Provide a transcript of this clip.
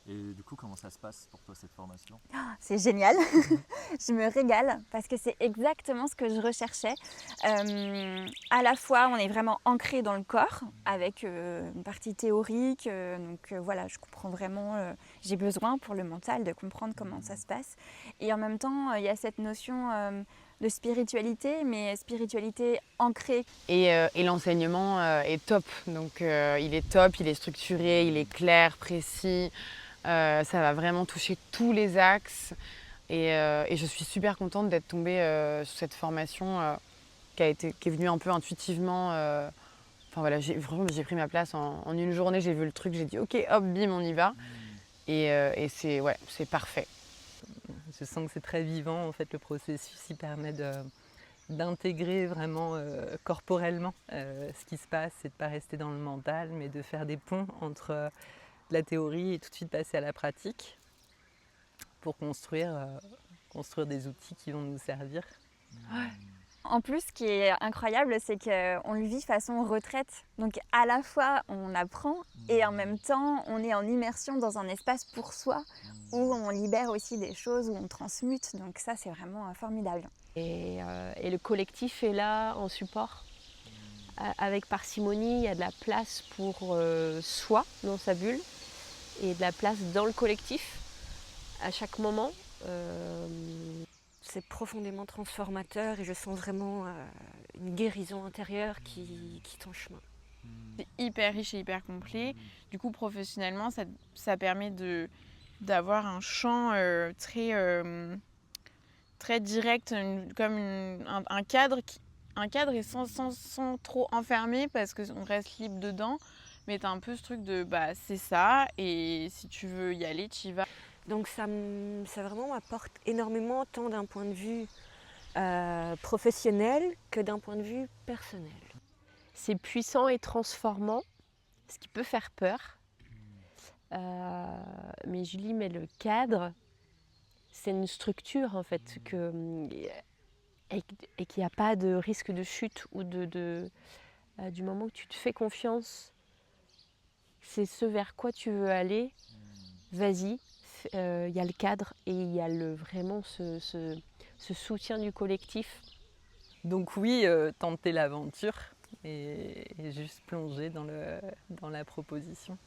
Et du coup, comment ça se passe pour toi cette formation? C'est génial, je me régale parce que c'est exactement ce que je recherchais. À la fois, on est vraiment ancré dans le corps avec une partie théorique, voilà, je comprends vraiment, j'ai besoin pour le mental de comprendre comment ça se passe. Et en même temps, il y a cette notion de spiritualité, mais spiritualité ancrée. Et l'enseignement est top. Donc il est top, il est structuré, il est clair, précis. Ça va vraiment toucher tous les axes. Et je suis super contente d'être tombée sur cette formation qui est venue un peu intuitivement. Enfin voilà, vraiment j'ai pris ma place en une journée, j'ai vu le truc, j'ai dit ok, hop, bim, on y va. Et c'est ouais, c'est parfait. Je sens que c'est très vivant, en fait, le processus, il permet d'intégrer vraiment corporellement ce qui se passe et de ne pas rester dans le mental, mais de faire des ponts entre la théorie et tout de suite passer à la pratique pour construire des outils qui vont nous servir. En plus, ce qui est incroyable, c'est qu'on le vit façon retraite. Donc à la fois, on apprend et en même temps, on est en immersion dans un espace pour soi où on libère aussi des choses, où on transmute. Donc ça, c'est vraiment formidable. Et le collectif est là en support. Avec parcimonie, il y a de la place pour soi dans sa bulle et de la place dans le collectif à chaque moment. C'est profondément transformateur et je sens vraiment une guérison intérieure qui est en chemin. C'est hyper riche et hyper complet. Du coup, professionnellement, ça permet d'avoir un champ très direct, un cadre, un cadre et sans trop enfermer parce qu'on reste libre dedans. Mais t'as un peu ce truc de bah c'est ça et si tu veux y aller, tu y vas. Donc ça vraiment m'apporte énormément tant d'un point de vue professionnel que d'un point de vue personnel. C'est puissant et transformant, ce qui peut faire peur. Mais Julie met le cadre, c'est une structure en fait, et qu'il n'y a pas de risque de chute ou du moment où tu te fais confiance, c'est ce vers quoi tu veux aller, vas-y. Il y a le cadre et il y a vraiment ce soutien du collectif. Donc oui, tenter l'aventure et juste plonger dans la proposition.